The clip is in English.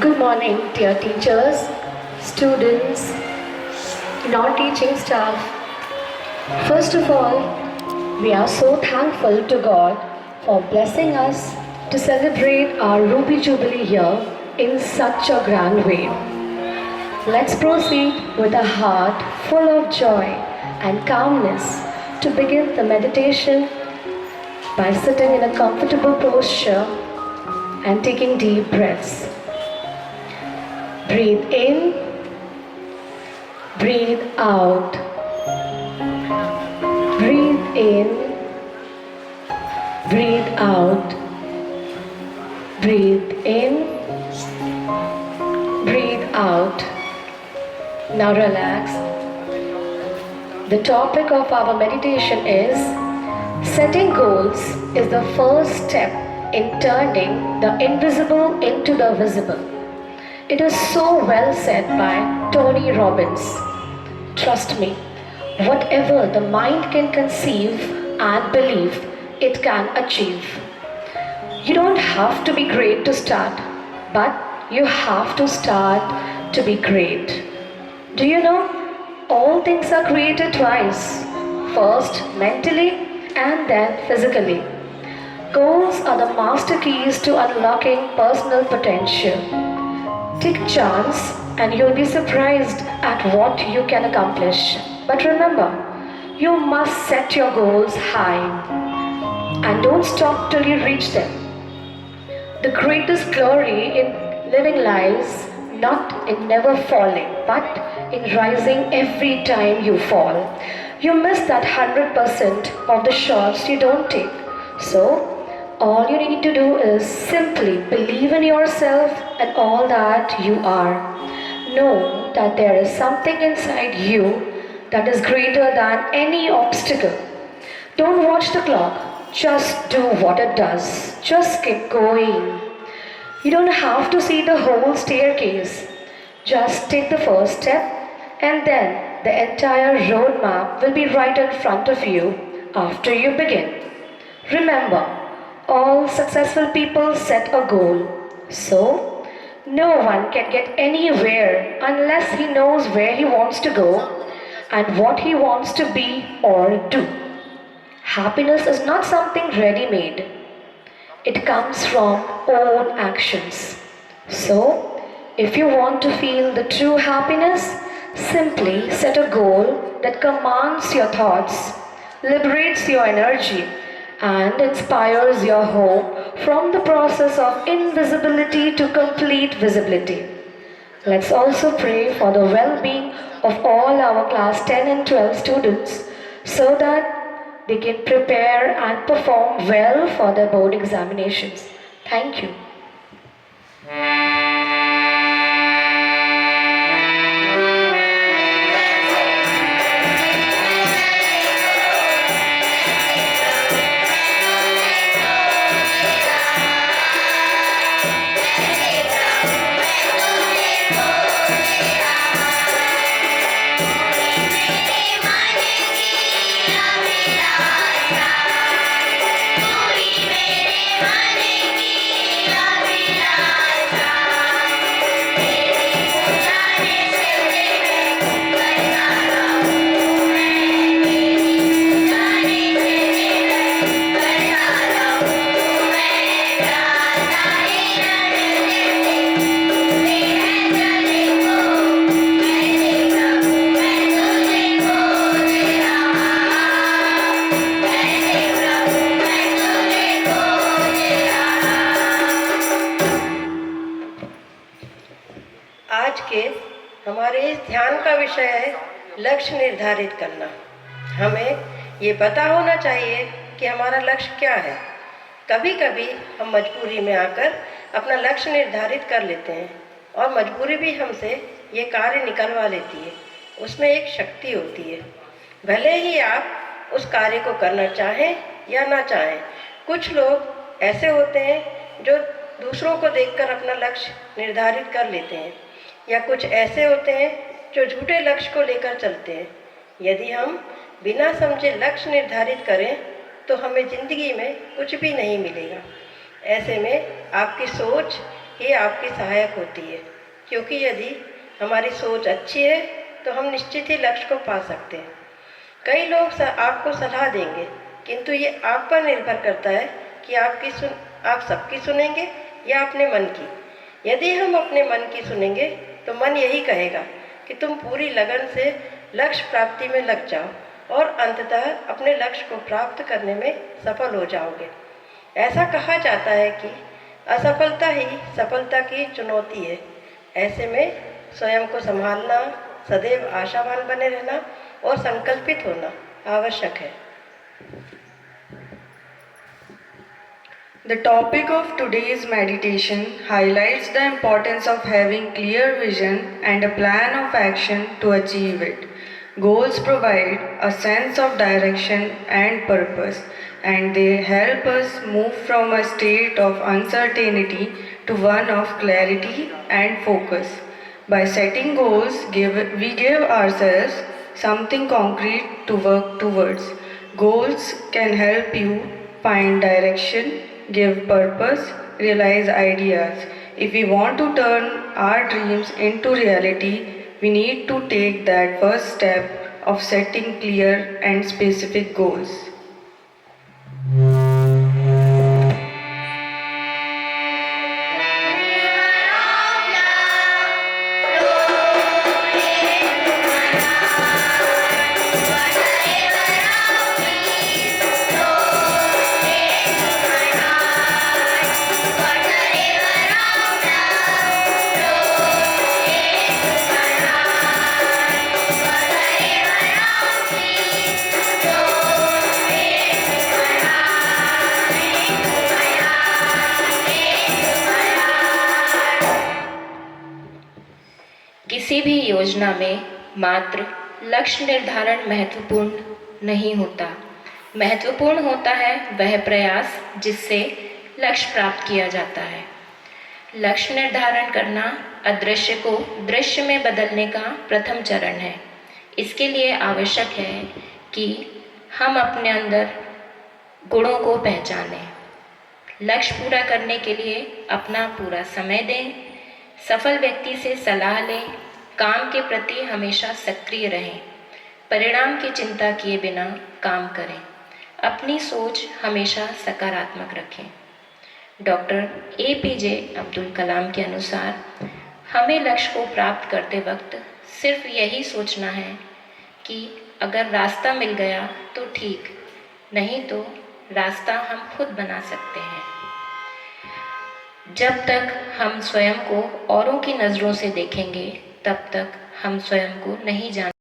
Good morning, dear teachers, students, non-teaching staff. First of all, we are so thankful to God for blessing us to celebrate our Ruby Jubilee here in such a grand way. Let's proceed with a heart full of joy and calmness to begin the meditation by sitting in a comfortable posture and taking deep breaths. Breathe in, breathe out. Breathe in, breathe out. Breathe in, breathe out. Now relax. The topic of our meditation is setting goals is the first step in turning the invisible into the visible. It is so well said by Tony Robbins. Trust me, whatever the mind can conceive and believe, it can achieve. You don't have to be great to start, but you have to start to be great. Do you know? All things are created twice. First mentally and then physically. Goals are the master keys to unlocking personal potential. Take a chance and you'll be surprised at what you can accomplish. But remember, you must set your goals high and don't stop till you reach them. The greatest glory in living lies not in never falling, but in rising every time you fall. You miss that 100% of the shots you don't take. So, all you need to do is simply believe in yourself and all that you are. Know that there is something inside you that is greater than any obstacle. Don't watch the clock, just do what it does. Just keep going. You don't have to see the whole staircase. Just take the first step and then the entire roadmap will be right in front of you after you begin. Remember, all successful people set a goal. So, no one can get anywhere unless he knows where he wants to go and what he wants to be or do. Happiness is not something ready-made. It comes from own actions. So, if you want to feel the true happiness, simply set a goal that commands your thoughts, liberates your energy, and inspires your hope from the process of invisibility to complete visibility. Let's also pray for the well-being of all our class 10 and 12 students so that they can prepare and perform well for their board examinations. Thank you. आज के हमारे इस ध्यान का विषय है लक्ष्य निर्धारित करना। हमें ये पता होना चाहिए कि हमारा लक्ष्य क्या है। कभी कभी हम मजबूरी में आकर अपना लक्ष्य निर्धारित कर लेते हैं और मजबूरी भी हमसे ये कार्य निकलवा लेती है। उसमें एक शक्ति होती है, भले ही आप उस कार्य को करना चाहें या ना चाहें। कुछ लोग ऐसे होते हैं जो दूसरों को देखकर अपना लक्ष्य निर्धारित कर लेते हैं, या कुछ ऐसे होते हैं जो झूठे लक्ष्य को लेकर चलते हैं। यदि हम बिना समझे लक्ष्य निर्धारित करें तो हमें ज़िंदगी में कुछ भी नहीं मिलेगा। ऐसे में आपकी सोच ही आपकी सहायक होती है, क्योंकि यदि हमारी सोच अच्छी है तो हम निश्चित ही लक्ष्य को पा सकते हैं। कई लोग आपको सलाह देंगे, किंतु ये आप पर निर्भर करता है कि आप सबकी सुनेंगे या अपने मन की। यदि हम अपने मन की सुनेंगे तो मन यही कहेगा कि तुम पूरी लगन से लक्ष्य प्राप्ति में लग जाओ और अंततः अपने लक्ष्य को प्राप्त करने में सफल हो जाओगे। ऐसा कहा जाता है कि असफलता ही सफलता की चुनौती है। ऐसे में स्वयं को संभालना, सदैव आशावान बने रहना और संकल्पित होना आवश्यक है। The topic of today's meditation highlights the importance of having clear vision and a plan of action to achieve it. Goals provide a sense of direction and purpose, and they help us move from a state of uncertainty to one of clarity and focus. By setting goals, we give ourselves something concrete to work towards. Goals can help you find direction, give purpose, realize ideas. If we want to turn our dreams into reality, we need to take that first step of setting clear and specific goals. किसी भी योजना में मात्र लक्ष्य निर्धारण महत्वपूर्ण नहीं होता। महत्वपूर्ण होता है वह प्रयास जिससे लक्ष्य प्राप्त किया जाता है। लक्ष्य निर्धारण करना अदृश्य को दृश्य में बदलने का प्रथम चरण है। इसके लिए आवश्यक है कि हम अपने अंदर गुणों को पहचानें, लक्ष्य पूरा करने के लिए अपना पूरा समय दें, सफल व्यक्ति से सलाह लें, काम के प्रति हमेशा सक्रिय रहें, परिणाम की चिंता किए बिना काम करें, अपनी सोच हमेशा सकारात्मक रखें। डॉक्टर APJ अब्दुल कलाम के अनुसार हमें लक्ष्य को प्राप्त करते वक्त सिर्फ यही सोचना है कि अगर रास्ता मिल गया तो ठीक, नहीं तो रास्ता हम खुद बना सकते हैं। जब तक हम स्वयं को औरों की नज़रों से देखेंगे तब तक हम स्वयं को नहीं जान